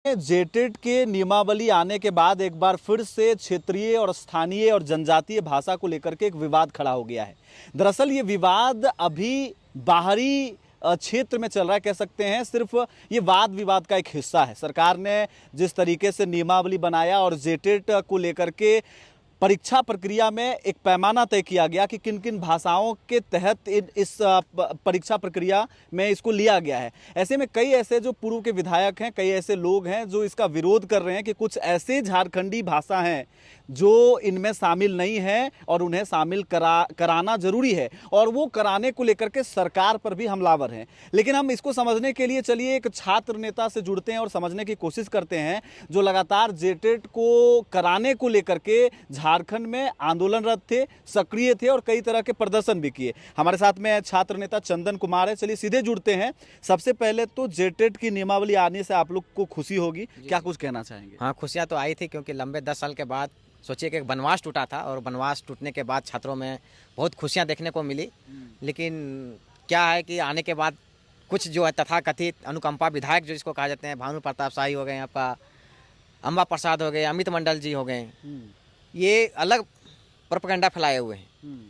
जेटेट के नियमावली आने के बाद एक बार फिर से क्षेत्रीय और स्थानीय और जनजातीय भाषा को लेकर के एक विवाद खड़ा हो गया है। दरअसल ये विवाद अभी बाहरी क्षेत्र में चल रहा है, कह सकते हैं सिर्फ ये वाद विवाद का एक हिस्सा है। सरकार ने जिस तरीके से नियमावली बनाया और जेटेट को लेकर के परीक्षा प्रक्रिया में एक पैमाना तय किया गया कि किन किन भाषाओं के तहत इस परीक्षा प्रक्रिया में इसको लिया गया है। ऐसे में कई ऐसे जो पूर्व के विधायक हैं, कई ऐसे लोग हैं जो इसका विरोध कर रहे हैं कि कुछ ऐसे झारखंडी भाषा हैं जो इनमें शामिल नहीं है और उन्हें शामिल कराना जरूरी है, और वो कराने को लेकर के सरकार पर भी हमलावर हैं। लेकिन हम इसको समझने के लिए चलिए एक छात्र नेता से जुड़ते हैं और समझने की कोशिश करते हैं जो लगातार जेटेट को कराने को लेकर के झारखंड में आंदोलनरत थे, सक्रिय थे और कई तरह के प्रदर्शन भी किए। हमारे साथ में छात्र नेता चंदन कुमार है, चलिए सीधे जुड़ते हैं। सबसे पहले तो जेटेट की नियमावली आने से आप लोग को खुशी होगी, क्या कुछ कहना चाहेंगे? हाँ, खुशियाँ तो आई थी क्योंकि लंबे 10 साल के बाद सोचिए कि एक वनवास टूटा था और वनवास टूटने के बाद छात्रों में बहुत खुशियाँ देखने को मिली। लेकिन क्या है कि आने के बाद कुछ जो है तथाकथित अनुकंपा विधायक जो इसको कहा जाते हैं, भानु प्रताप शाही हो गए, आपका अम्बा प्रसाद हो गए, अमित मंडल जी हो गए, ये अलग प्रोपेगेंडा फैलाए हुए हैं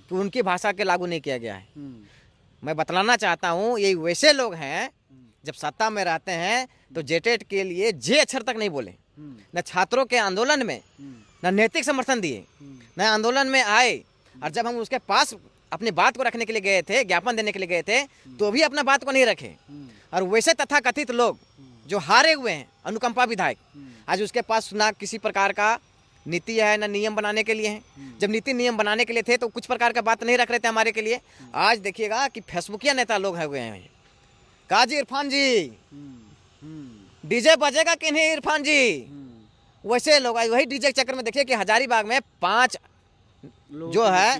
कि उनकी भाषा के लागू नहीं किया गया है। मैं बतलाना चाहता हूँ ये वैसे लोग हैं जब सत्ता में रहते हैं तो जेटेट के लिए जे अक्षर तक नहीं बोले, न छात्रों के आंदोलन में न नैतिक समर्थन दिए, न आंदोलन में आए। और जब हम उसके पास अपनी बात को रखने के लिए गए थे, ज्ञापन देने के लिए गए थे, तो भी अपना बात को नहीं रखे। और वैसे तथाकथित लोग जो हारे हुए हैं अनुकंपा विधायक, आज उसके पास ना किसी प्रकार का नीति है ना नियम बनाने के लिए है। जब नीति नियम बनाने के लिए थे तो कुछ प्रकार का बात नहीं रख रहे थे हमारे के लिए। आज देखिएगा कि फेसबुकिया नेता लोग है हुए हैं, काजी इरफान जी डीजे बजेगा कि नहीं इरफान जी, वैसे लोग वही डीजे के चक्कर में देखिए कि हजारीबाग में 5 जो है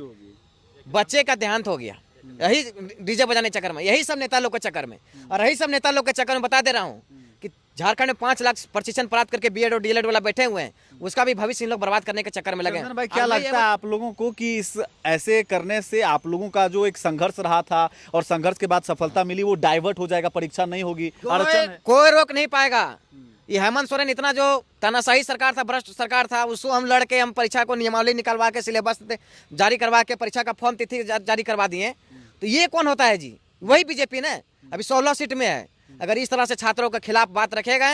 बच्चे का देहांत हो गया, यही डीजे बजाने चक्कर में, यही सब नेता लोग के चक्कर में। और यही सब नेता लोग के चक्कर में बता दे रहा हूँ कि झारखंड में 5 लाख प्रशिक्षण प्राप्त करके बीएड और डीएलएड वाला बैठे हुए हैं, उसका भी भविष्य इन लोग बर्बाद करने के चक्कर में लगे हैं। भाई क्या लगता है आप लोगों को कि इस ऐसे करने से आप लोगों का जो एक संघर्ष रहा था और संघर्ष के बाद सफलता मिली वो डाइवर्ट हो जाएगा, परीक्षा नहीं होगी? कोई रोक नहीं पाएगा। ये हेमंत सोरेन इतना जो तानाशाही सरकार था, भ्रष्ट सरकार था, उसको हम लड़के हम परीक्षा को नियमावली निकलवा के सिलेबस जारी करवा के परीक्षा का फॉर्म तिथि जारी करवा दिए। तो ये कौन होता है जी? वही बीजेपी ने अभी 16 सीट में है। अगर इस तरह से छात्रों के खिलाफ बात रखेगा,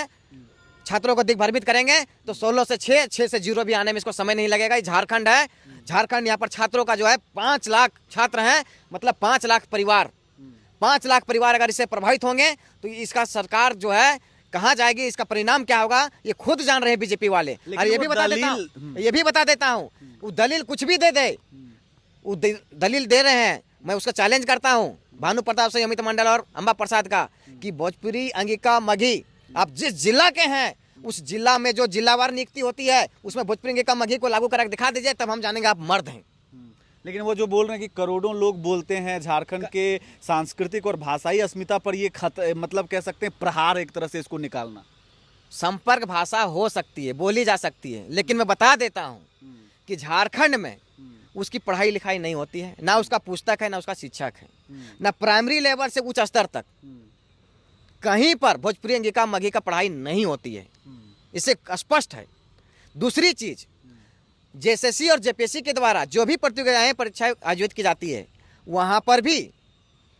छात्रों को दिग्भ्रमित करेंगे तो 16 से 6 से 0 भी आने में इसको समय नहीं लगेगा। ये झारखंड है, झारखंड यहाँ पर छात्रों का जो है 5 लाख छात्र हैं, मतलब 5 लाख परिवार, 5 लाख परिवार अगर इससे प्रभावित होंगे तो इसका सरकार जो है कहाँ जाएगी, इसका परिणाम क्या होगा ये खुद जान रहे हैं बीजेपी वाले। और ये भी बता देता हूँ वो दलील कुछ भी दे दे, वो दलील दे रहे हैं, मैं उसका चैलेंज करता हूँ भानु प्रताप शाही, अमित मंडल और अम्बा प्रसाद का कि भोजपुरी अंगिका मघी आप जिस जिला के हैं उस जिला में जो जिलावार नियुक्ति होती है उसमें भोजपुरी अंगिका मघी को लागू करके दिखा दीजिए, तब हम जानेंगे आप मर्द हैं। लेकिन वो जो बोल रहे हैं कि करोड़ों लोग बोलते हैं झारखंड के सांस्कृतिक और भाषाई अस्मिता पर ये मतलब कह सकते हैं प्रहार एक तरह से इसको निकालना। संपर्क भाषा हो सकती है, बोली जा सकती है, लेकिन मैं बता देता हूँ कि झारखंड में उसकी पढ़ाई लिखाई नहीं होती है, ना उसका पुस्तक है, ना उसका शिक्षक है, ना प्राइमरी लेवल से उच्च स्तर तक कहीं पर भोजपुरी अंगिका मघी का पढ़ाई नहीं होती है, इससे स्पष्ट है। दूसरी चीज, जेएसएससी और जेपीएससी के द्वारा जो भी प्रतियोगिताएं परीक्षाएं आयोजित की जाती है वहां पर भी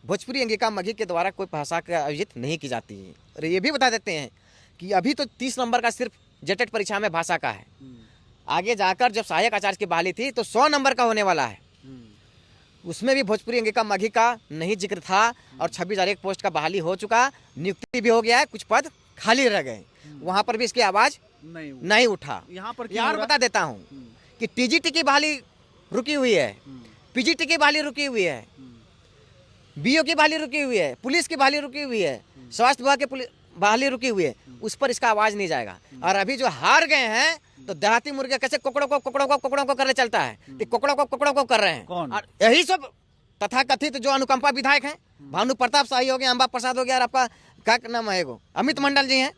भोजपुरी अंगिका मघी के द्वारा कोई भाषा का आयोजित नहीं की जाती है। और ये भी बता देते हैं कि अभी तो 30 नंबर का सिर्फ जेटेट परीक्षा में भाषा का है, आगे जाकर जब सहायक आचार्य की बहाली थी तो 100 नंबर का होने वाला है, उसमें भी भोजपुरी अंगिका मघी का नहीं जिक्र था। और 26,001 पोस्ट का बहाली हो चुका, नियुक्ति भी हो गया है, कुछ पद खाली रह गए, वहां पर भी इसकी आवाज नहीं उठा। यहाँ पर यार बता देता हूँ कि टीजीटी की बहाली रुकी हुई है, पीजीटी की बहाली रुकी हुई है, बीओ की बहाली रुकी हुई है, पुलिस की बहाली रुकी हुई है, स्वास्थ्य विभाग की बहाली रुकी हुई है, उस पर इसका आवाज नहीं जाएगा। और अभी जो हार गए हैं तो देहाती मुर्गे कैसे कुकड़ों को करने चलता है, तो कुकड़ों को कर रहे हैं। और यही सब तथाकथित जो अनुकंपा विधायक हैं, भानु प्रताप शाही हो गए, अम्बा प्रसाद हो गया, और आपका क्या नाम है वो अमित मंडल जी हैं।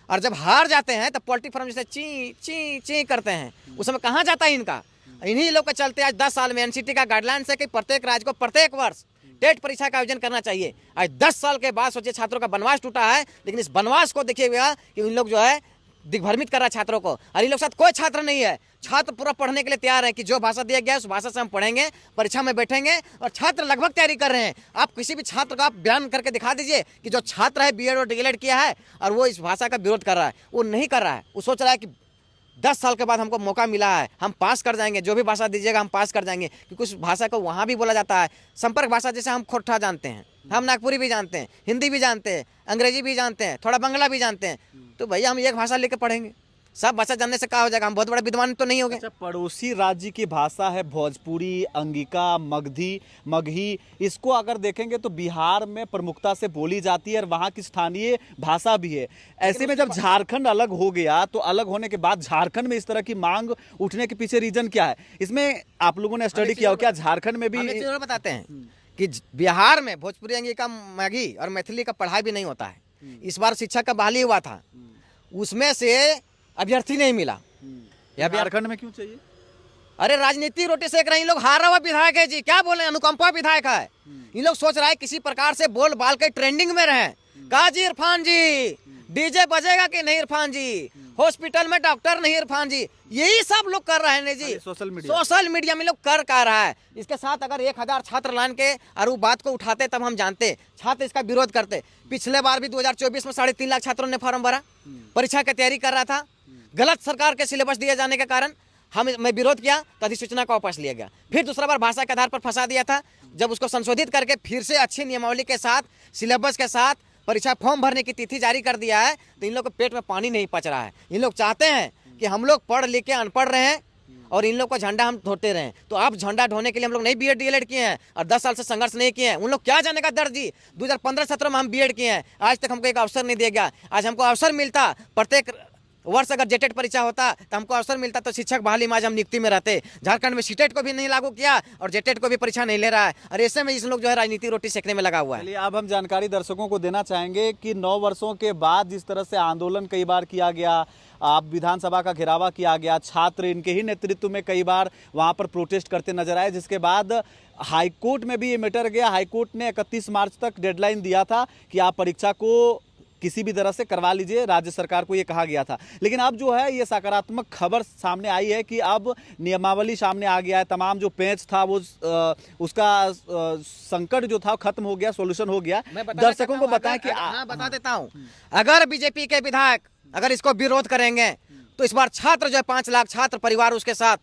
और जब हार जाते हैं तो पोल्ट्री फार्म जैसे ची ची ची करते हैं, उस समय कहाँ जाता है इनका? इन्हीं लोग के चलते आज 10 साल में एनसीटी का गाइडलाइंस है कि प्रत्येक राज्य को प्रत्येक वर्ष टेट परीक्षा का आयोजन करना चाहिए। आज 10 साल के बाद सोचिए छात्रों का वनवास टूटा है, लेकिन इस वनवास को देखिएगा कि इन लोग जो है दिग्भ्रमित कर रहा है छात्रों को। और इन लोग साथ कोई छात्र नहीं है, छात्र पूरा पढ़ने के लिए तैयार है कि जो भाषा दिया गया है उस भाषा से हम पढ़ेंगे, परीक्षा में बैठेंगे। और छात्र लगभग तैयारी कर रहे हैं। आप किसी भी छात्र का आप बयान करके दिखा दीजिए कि जो छात्र है बीएड और डीएलएड किया है और वो इस भाषा का विरोध कर रहा है, वो नहीं कर रहा है। वो सोच रहा है कि 10 साल के बाद हमको मौका मिला है, हम पास कर जाएंगे, जो भी भाषा दीजिएगा हम पास कर जाएंगे। क्योंकि उस भाषा को वहाँ भी बोला जाता है संपर्क भाषा, जैसे हम खोरठा जानते हैं, हम नागपुरी भी जानते हैं, हिंदी भी जानते हैं, अंग्रेजी भी जानते हैं, थोड़ा बंगला भी जानते हैं। तो भैया हम एक भाषा लेकर पढ़ेंगे, सब भाषा जानने से क्या हो जाएगा, हम बहुत बड़ा विद्वान तो नहीं हो गए। अच्छा, पड़ोसी राज्य की भाषा है भोजपुरी, अंगिका, मगधी, मगही, इसको अगर देखेंगे तो बिहार में प्रमुखता से बोली जाती है और वहाँ की स्थानीय भाषा भी है। ऐसे में जब झारखंड अलग हो गया तो अलग होने के बाद झारखंड में इस तरह की मांग उठने के पीछे रीजन क्या है? इसमें आप लोगों ने स्टडी किया हो क्या? झारखंड में भी हम जरूर बताते हैं कि बिहार में भोजपुरी, अंगिका, मगही और मैथिली का पढ़ाई भी नहीं होता है। इस बार शिक्षक का बहाली हुआ था, उसमें से अभ्यर्थी नहीं मिला। झारखंड में क्यों चाहिए? अरे राजनीति रोटी सेक रहे हैं, इन लोग हारा हुआ विधायक है जी, क्या बोले, अनुकंपा विधायक है। इन लोग सोच रहा है किसी प्रकार से बोल बाल के ट्रेंडिंग में रहे। कहा जी इरफान जी डीजे बजेगा कि नहीं इरफान जी, हॉस्पिटल में डॉक्टर नहीं इरफान जी, यही सब लोग कर रहे हैं जी। सोशल मीडिया में लोग कर रहा है। इसके साथ अगर 1000 छात्र लान के और वो बात को उठाते तब हम जानते, छात्र इसका विरोध करते। पिछले बार भी 2024 में 3.5 लाख छात्रों ने फॉर्म भरा, परीक्षा की तैयारी कर रहा था। गलत सरकार के सिलेबस दिए जाने के कारण मैं विरोध किया तो अधिसूचना को वापस लिया गया। फिर दूसरा बार भाषा के आधार पर फंसा दिया था, जब उसको संशोधित करके फिर से अच्छी नियमावली के साथ, सिलेबस के साथ परीक्षा फॉर्म भरने की तिथि जारी कर दिया है। तो इन लोग के पेट में पानी नहीं पच रहा है। इन लोग चाहते हैं कि हम लोग पढ़ लिख के अनपढ़ रहे और इन लोग का झंडा हम ढोते रहें। तो आप झंडा ढोने के लिए हम लोग नहीं बीएड डीएलएड किए हैं और 10 साल से संघर्ष नहीं किए हैं। उन लोग क्या जाने का दर्द जी, 2015-17 में हम बीएड किए हैं, आज तक हमको एक अवसर नहीं दिया गया। आज हमको अवसर मिलता, प्रत्येक वर्ष अगर जेटेट परीक्षा होता तो हमको अवसर मिलता, तो शिक्षक बहाली में आज हम नियुक्ति में रहते। झारखंड में सीटेट को भी नहीं लागू किया और जेटेट को भी परीक्षा नहीं ले रहा है। और ऐसे में इस लोग जो है राजनीति रोटी सेकने में लगा हुआ है। चलिए, अब हम जानकारी दर्शकों को देना चाहेंगे कि 9 वर्षों के बाद जिस तरह से आंदोलन कई बार किया गया, आप विधानसभा का घेरावा किया गया, छात्र इनके ही नेतृत्व में कई बार वहां पर प्रोटेस्ट करते नजर आए, जिसके बाद हाईकोर्ट में भी ये मैटर गया। हाईकोर्ट ने 31 मार्च तक डेडलाइन दिया था कि आप परीक्षा को किसी भी तरह से करवा लीजिए, राज्य सरकार को ये कहा गया था। लेकिन अब जो है ये सकारात्मक खबर सामने आई है कि अब नियमावली सामने आ गया है, तमाम जो पेच था वो उसका संकट जो था खत्म हो गया, सॉल्यूशन हो गया। दर्शकों को बताएं कि हाँ, बता देता हूँ, अगर बीजेपी के विधायक अगर इसको विरोध करेंगे तो इस बार छात्र जो है 5 लाख छात्र परिवार उसके साथ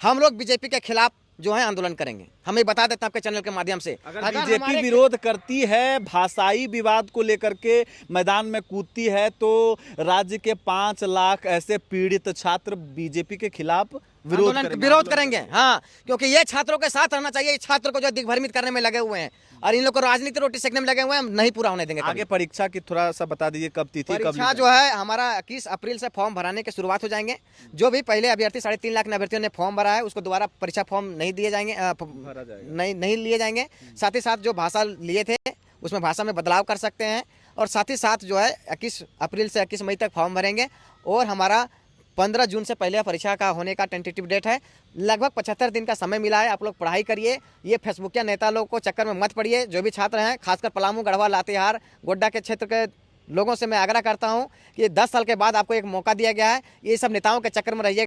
हम लोग बीजेपी के खिलाफ जो है आंदोलन करेंगे। हमें बता देता हूं आपके चैनल के माध्यम से, अगर बीजेपी विरोध करती है, भाषाई विवाद को लेकर के मैदान में कूदती है, तो राज्य के 5 लाख ऐसे पीड़ित छात्र बीजेपी के खिलाफ विरोध करेंगे। हाँ, क्योंकि ये छात्रों के साथ रहना चाहिए। छात्र को जो दिग्भ्रमित करने में लगे हुए हैं और इन लोग को राजनीति रोटी सेकने में लगे हुए हैं, हम नहीं पूरा होने देंगे। आगे परीक्षा की थोड़ा सा बता दीजिए, कब तिथि? परीक्षा जो है हमारा 21 अप्रैल से फॉर्म भराने की शुरुआत हो जाएंगे। जो भी पहले अभ्यर्थी 3.5 लाख अभ्यर्थियों ने फॉर्म भरा है उसको दोबारा परीक्षा फॉर्म नहीं दिए जाएंगे, नहीं लिए जाएंगे। साथ ही साथ जो भाषा लिए थे उसमें भाषा में बदलाव कर सकते हैं। और साथ ही साथ जो है 21 अप्रैल से 21 मई तक फॉर्म भरेंगे और हमारा 15 जून से पहले परीक्षा का होने का टेंटेटिव डेट है। लगभग 75 दिन का समय मिला है। आप लोग पढ़ाई करिए, ये फेसबुकिया नेता लोग को चक्कर में मत पड़िए। जो भी छात्र हैं, खासकर पलामू, गढ़वा, लातेहार, गोड्डा के क्षेत्र के लोगों से मैं आग्रह करता हूं कि 10 साल के बाद आपको एक मौका दिया गया है, ये सब नेताओं के चक्कर में रहिए।